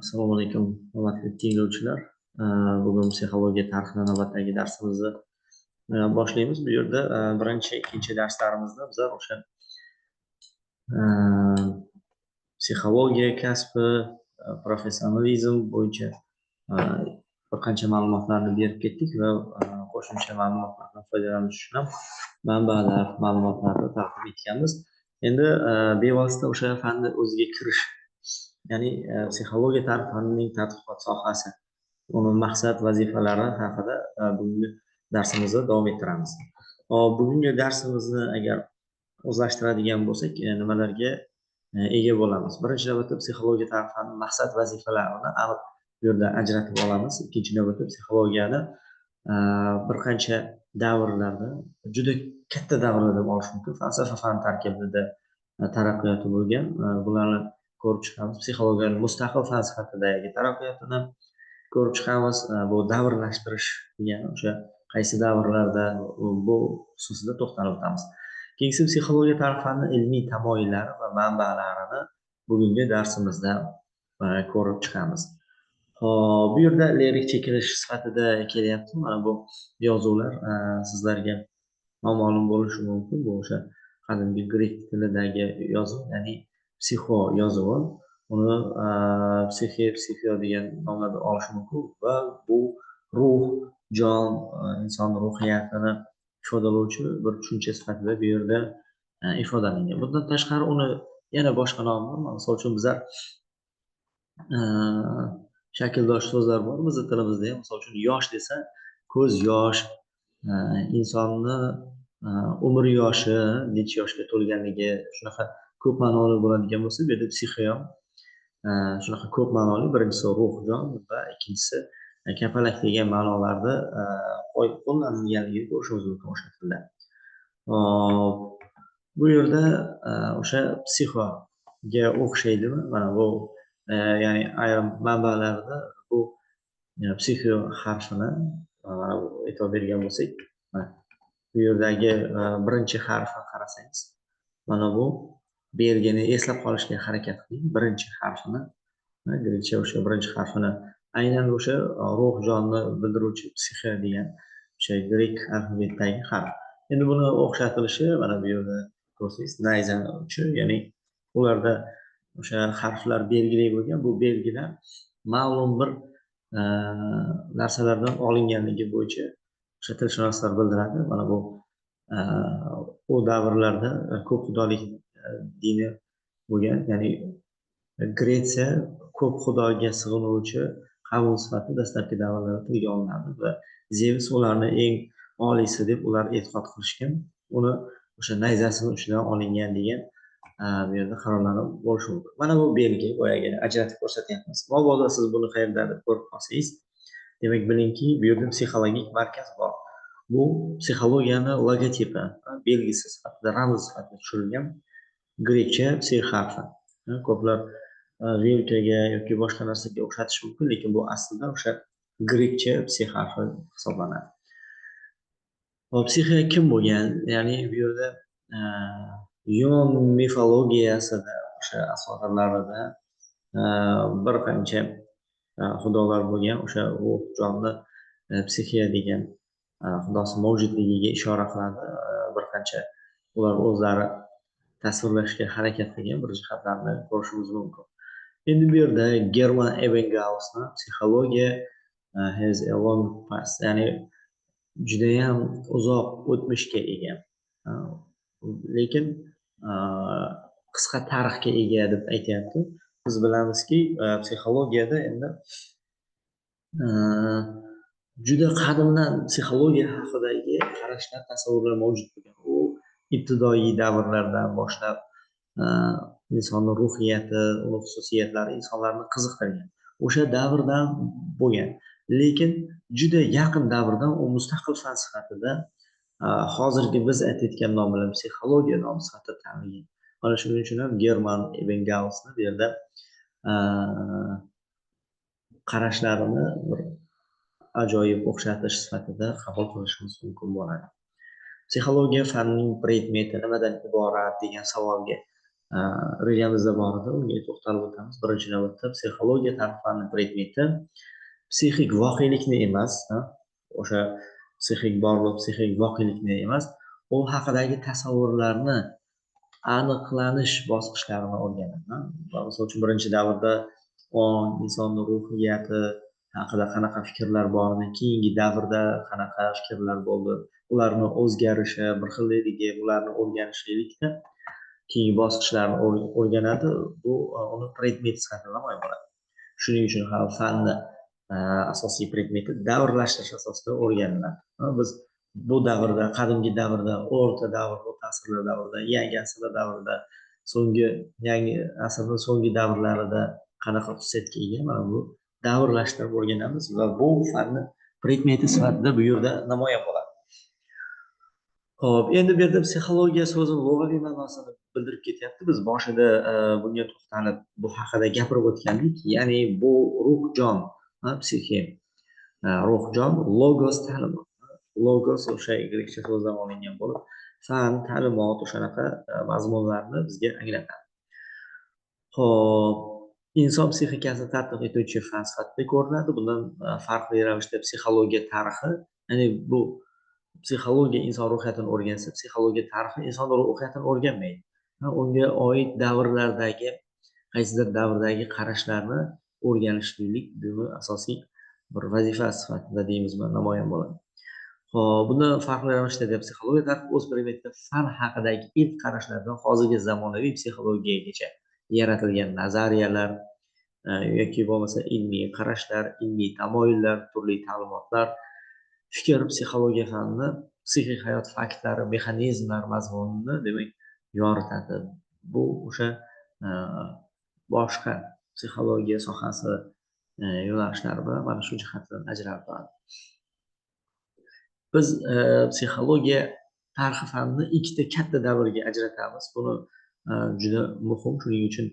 Assalomu alaykum, hurmatli tinglovchilar. Bugun psixologiya tarixini navbatdagi darsimizni boshlaymiz. Bu yerda birinchi, ikkinchi darslarimizda biz o'sha psixologiya kasbi, professionalizm bo'yicha bir qancha ma'lumotlarni berib ketdik va qo'shimcha ma'lumotlardan foydalanish uchun ham manbalar, ma'lumotlarni taqdim etganmiz. Endi bevosita o'sha fanni o'ziga kirish, ya'ni psixologiya fanining tadqiqot sohasi, uni maqsad, vazifalari haqida bugungi darsimizda davom ettiramiz. Bugungi darsimizni agar o'zlashtiradigan bo'lsak, nimalarga ega bo'lamiz? Birinchi navbatda psixologiya fanining maqsad, vazifalarini aniq bu yerda ajratib olamiz. Ikkinchi navbatda psixologiyani bir qancha davrlarda, juda katta davrlar deb olish mumkin, falsafa fan tarkibida taraqqiyoti bo'lgan, bularni ko'rib chiqamiz. Psixologiyaning mustaqil falsafadagi taraqqiyotini ko'rib chiqamiz. Bu davrlashtirish degani o'sha qaysi davrlarda bu xususida to'xtalib o'tamiz. Keyingi psixologiya tarixini ilmiy tamoyillari va manbalarini bugungi darsimizda ko'rib chiqamiz. Bu yerda lirik chekilish sifatida kelyapti. Mana bu yozuvlar sizlarga noma'lum bo'lishi mumkin. Bu o'sha qadimgi grek tilidagi yozuv, ya'ni psixo yozuvi. Uni psixio degan nomlarda olish mumkin va bu ruh, jon, inson ruhiyatini ifodalovchi bir tushuncha sifatida bu yerda ifodalangan. Bundan tashqari uni yana boshqa nomi bor. Misol uchun bizlar shakldosh so'zlar bor bizning tilimizda ham. Misol uchun yosh desa, ko'z yosh, insonni umr yoshi, necha yoshga to'lganligi, shunaqa ko'p ma'noli bo'ladigan bo'lsa, bu yerda psixio shunaqa ko'p ma'noli. Birinchisi ruh, jon va ikkinchisi kapalak degan ma'nolarda qo'llanilganligini ko'rishimiz mumkin o'sha tilda. Bu yerda o'sha psixoga o'xshaydimi? Mana bu ya'ni ayrim manbalarda bu psixio harfini e'tibor bergan bo'lsak, bu yerdagi birinchi harfni qarasangiz, mana bu belgini eslab qolishga harakat qiling. Birinchi harfini, grekcha o'sha birinchi harfini aynan o'sha ruh, jonni bildiruvchi psixio degan o'sha grek alfabetidagi harf. Endi buni o'xshatilishi mana bu yerda ko'rsangiz, nayza uchi, ya'ni ularda o'sha harflar belgili bo'lgan. Bu belgilar ma'lum bir narsalardan olinganligi bo'yicha o'sha tilshunoslar bildiradi. Mana bu u davrlarda ko'p xudolik dini bo'lgan, ya'ni Gretsiya ko'p xudoga sig'inuvchi qavm sifatida dastlabki davrlarda tilga olinadi va Zeus ularni eng oliysi deb ular e'tiqod qilishgan. Uni o'sha nayzasini uchidan olingan degan bu yerda qarorlari bo'lishi mumkin. Mana bu belgi, boyagi ajratib ko'rsatyapmiz. Mabodo siz buni qayerdadir ko'rib qolsangiz, demak bilingki, bu yerda psixologik markaz bor. Bu psixologiyani logotipi, belgisi sifatida, ramz sifatida tushirilgan grekcha psix harfi. Ko'plar vilkaga yoki boshqa narsaga o'xshatish mumkin, lekin bu aslida o'sha grekcha psix harfi hisoblanadi. Psixia kim bo'lgan? Ya'ni bu yerda Yunon mifologiyasida o'sha asoralarida bir qancha xudolar bo'lgan. O'sha ruh, jonni psixia degan xudosi mavjudligiga ishora qiladi. Bir qancha ular o'zlari tasvirlashga harakat qilgan bir jihatlarni ko'rishimiz mumkin. Endi bu yerda German Ebbinghausni psixologiya has a long past, ya'ni judayam uzoq o'tmishga ega, lekin qisqa tarixga ega deb aytyapti. Biz bilamizki, psixologiyada endi juda qadimdan psixologiya haqidagi qarashlar, tasavvurlar mavjud bo'lgan. U ibtidoiy davrlardan boshlab insonning ruhiyati, uni xususiyatlari insonlarni qiziqtirgan. O'sha davrdan bo'lgan. Lekin juda yaqin davrdan u mustaqil fan sifatida hozirgi biz aytayotgan nom bilan psixologiya nomi sifatida tanilgan. Mana shuning uchun ham German Ebbinghausni bu yerda qarashlarini bir ajoyib o'xshatish sifatida qabul qilishimiz mumkin bo'ladi. Psixologiya fanining predmeti nimadan iborat degan savolga rejamizda bor edi, unga to'xtalib o'tamiz. Birinchi navbatda psixologiya tarix fani predmeti psixik voqelikni emas, o'sha psixik borliq, psixik voqelikni emas, u haqidagi tasavvurlarni aniqlanish bosqichlarini o'rganadi. Misol uchun birinchi davrda insonni ruhiyati haqida qanaqa fikrlar bormi, keyingi davrda qanaqa fikrlar bo'ldi, ularni o'zgarishi, bir xilligi, ularni o'rganishlikda keyingi bosqichlarni o'rganadi. Bu uni predmet sifatida namoyon bo'ladi. Shuning uchun ham fanni asosiy predmeti davrlashtirish asosida o'rganiladi. Biz bu davrda, qadimgi davrda, o'rta davr, o'rta asrlar davrida, yangi asrlar davrida, yangi asrning so'nggi davrlarida qanaqa xususiyatga ega, mana bu davrlashtirib o'rganamiz va bu fanni predmeti sifatida bu yerda namoyon bo'ladi. Xo'p, endi bu yerda psixologiya so'zini lug'aviy ma'nosini bildirib ketyapti. Biz boshida bunga to'xtalib bu haqida gapirib o'tgandik. Ya'ni bu ruh jon, psixi, ruh jon, logos ta'limot. Logos o'sha grekcha so'zdan olingan bo'lib, fan, ta'limot o'shanaqa mazmunlarni bizga anglatadi. Xo'p, inson psixikasini tadqiq etuvchi fan sifatida ko'riladi. Bundan farqli ravishda psixologiya tarixi, ya'ni bu psixologiya inson ruhiyatini o'rgansa, psixologiya tarixi inson ruhiyatini o'rganmaydi. Unga oid davrlardagi, qaysidir davrdagi qarashlarni o'rganishlik buni asosiy bir vazifa sifatida deymizmi, namoyon bo'ladi. Xo'p, bundan farqli ravishda psixologiya tarixi o'z predmetida fan haqidagi ilk qarashlardan hozirgi zamonaviy psixologiyagacha yaratilgan nazariyalar yoki bo'lmasa ilmiy qarashlar, ilmiy tamoyillar, turli ta'limotlar, fikr psixologiya fanini psixik hayot faktlari, mexanizmlar mazmunini demak yoritadi. Bu o'sha boshqa psixologiya sohasi yo'nalishlari bilan mana shu jihatdan ajralib turadi. Biz psixologiya tarixi fanini ikkita katta davrga ajratamiz. Buni juda muhim, shuning uchun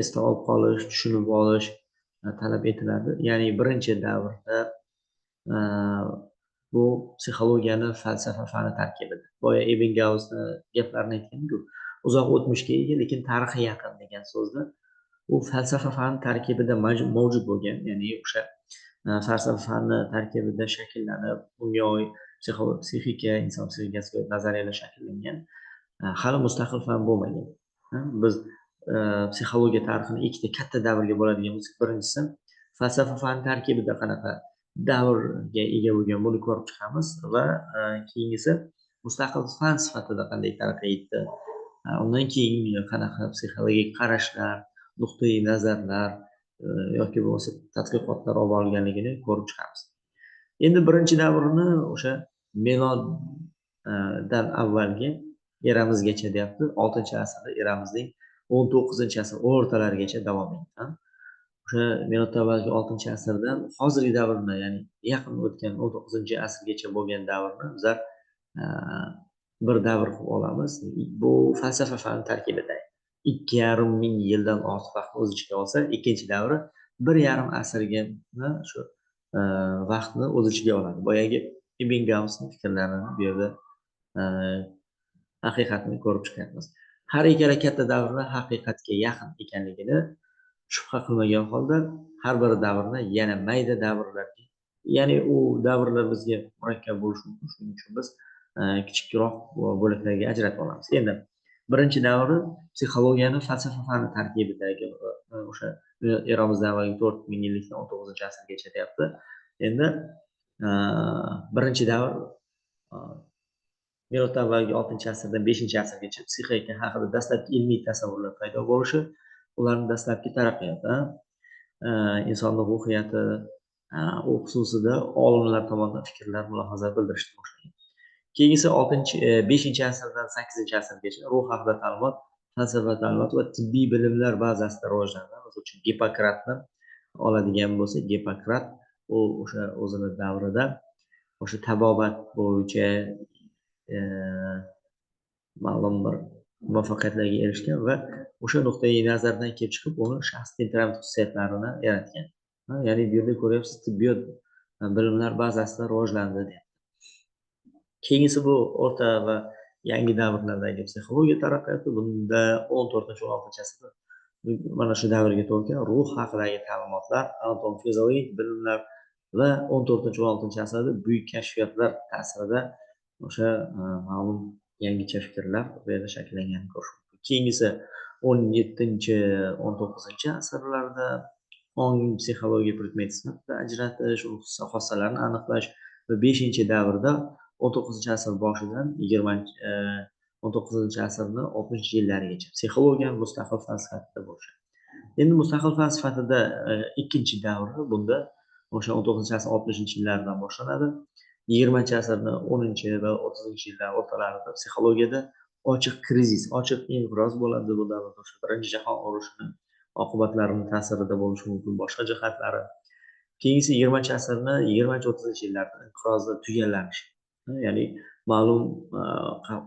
esda olib qolish, tushunib olish talab etiladi. Ya'ni birinchi davrda bu psixologiyani falsafa fani tarkibida. Boya Ebbinghausni gaplarini aytganku, uzoq o'tmishga ega, lekin tarixi yaqin degan so'zda u falsafa fani tarkibida mavjud bo'lgan, ya'ni o'sha falsafa fani tarkibida shakllanib, unga oid psixika, inson psixikasiga oid nazariyalar shakllangan hali mustaqil fan bo'lmagan. Biz psixologiya tarixini ikkita katta davrga bo'ladigan bo'lsak, birinchisi falsafa fani tarkibida qanaqa davrga ega bo'lgan, buni ko'rib chiqamiz va keyingisi mustaqil fan sifatida qanday taraqqiy etdi, undan keyin qanaqa psixologik qarashlar, nuqtai nazarlar yoki bo'lmasa tadqiqotlar olib borilganligini ko'rib chiqamiz. Endi birinchi davrni o'sha miloddan avvalgi eramizgacha deyapti, 6-asrda eramizning 19-asr o'rtalarigacha davom etgan. O'sha miloddan avvalgi 6-asrdan hozirgi davrni, ya'ni yaqin o'tgan 19-asrgacha bo'lgan davrni bizlar bir davr qilib olamiz. Bu falsafa fani tarkibida 2,5 ming yildan ortiq vaqtni o'z ichiga olsa, ikkinchi davri 1,5 asrga shu vaqtni o'z ichiga oladi. Boyagi Ebbinghausning fikrlarini bu yerda haqiqatni ko'rib chiqyapmiz. Har ikkala katta davrlar haqiqatga yaqin ekanligini shubha qilmagan holda har bir davrni yana mayda davrlarga, ya'ni u davrlar bizga murakkab bo'lishi mumkin, shuning uchun biz kichikroq bo'laklarga ajratib olamiz. Endi birinchi davri psixologiyani falsafa fani tarkibidagi o'sha eramizdan avvalgi 4 ming yillikdan 19-asrgacha deyapti. Endi birinchi davr miloddan avvalgi 6-asrdan 5-asrgacha psixika haqida dastlabki ilmiy tasavvurlar paydo bo'lishi, ularning dastlabki taraqqiyoti, insonning ruhiyati, u xususida olimlar tomonidan fikrlar, mulohazalar bildirishga boshlangan. Keyingisi 5-asrdan 8-asrgacha ruh haqida ta'limot, falsafa ta'limot va tibbiy bilimlar bazasida rivojlanadi. Misol uchun Gippokratni oladigan bo'lsak, Gippokrat u o'sha o'zini davrida o'sha tabobat bo'yicha ma'lum bir muvaffaqiyatlarga erishgan va o'sha nuqtai nazardan kelib chiqib, uni shaxs temperament xususiyatlarini yaratgan. Ya'ni bu yerda ko'ryapsiz, tibbiyot bilimlar bazasida rivojlandi deyapti. Keyingisi bu o'rta va yangi davrlardagi psixologiya taraqqiyoti bunda 14-16 asrda mana shu davrga to'g'ri kelgan ruh haqidagi ta'limotlar, anatom fiziologik bilimlar va 14-16 asrda buyuk kashfiyotlar ta'sirida o'sha ma'lum yangicha fikrlar bu yerda shakllangani ko'rish mumkin. Keyingisi 17-19 asrlarda ongni psixologiya predmeti sifatida ajratish, xossalarni aniqlash va 5-davrda 19-asr boshidan 19-asrning 60-yillarigacha psixologiya mustaqil fan sifatida bo'lgan. Endi mustaqil fan sifatida ikkinchi davri bunda o'sha 19-asr 60-yillardan boshlanadi. 20-asrning 10 va 30-yillar o'rtalarida psixologiyada ochiq krizis, ochiq inqiroz bo'ladi. Bu davrda o'sha Birinchi jahon urushining oqibatlarini ta'sirida bo'lishi mumkin, boshqa jihatlari. Keyingisi 20-asrning 20-30-yillarda inqirozni tugallanishi, ya'ni ma'lum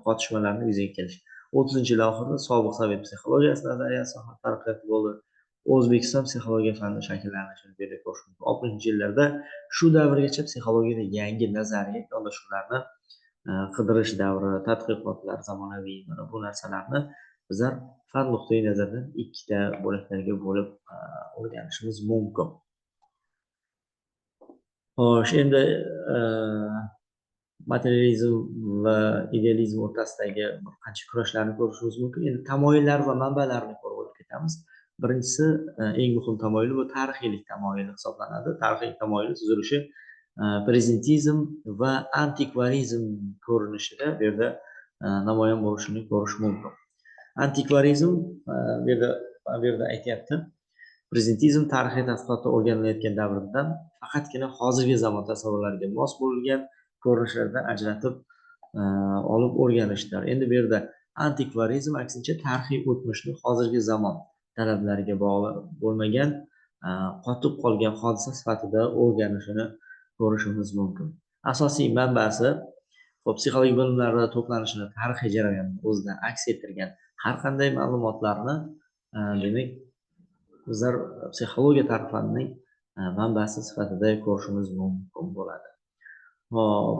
qotishmalarni yuzaga kelishi. 30-yillar oxirida sobiq sovet psixologiyasi nazariyasi taraqqiyoti bo'ldi. O'zbekiston psixologiya fani shakllanishini bu yerda ko'rish mumkin. 60-yillarda shu davrgacha psixologiyada yangi nazariya yondashuvlarni qidirish davri, tadqiqotlar, zamonaviy mana bu narsalarni bizlar fan nuqtai nazaridan ikkita bo'laklarga bo'lib o'rganishimiz mumkin. Xo'sh, endi materializm va idealizm o'rtasidagi bir qancha kurashlarni ko'rishimiz mumkin. Endi tamoyillar va manbalarni ko'rib o'tib ketamiz. Birinchisi, eng muhim tamoyil bu tarixiylik tamoyili hisoblanadi. Tarixiy tamoyil tuzilishi prezentizm va antikvarizm ko'rinishida bu yerda namoyon bo'lishini ko'rish mumkin. Antikvarizm bu yerda aytyapti. Prezentizm tarixiy tadqiqotda o'rganilayotgan davrdan faqatgina hozirgi zamon tasavvurlariga mos bo'lgan ko'rinishlardan ajratib olib o'rganishdir. Endi bu yerda antikvarizm aksincha tarixiy o'tmishni hozirgi zamon talablariga bog'liq bo'lmagan qotib qolgan hodisa sifatida o'rganishini ko'rishimiz mumkin. Asosiy manbasi psixologik bilimlarning to'planishini tarixiy jarayonni o'zida aks ettirgan har qanday ma'lumotlarni demak bizlar psixologiya tarafining manbasi sifatida ko'rishimiz mumkin bo'ladi. Hop,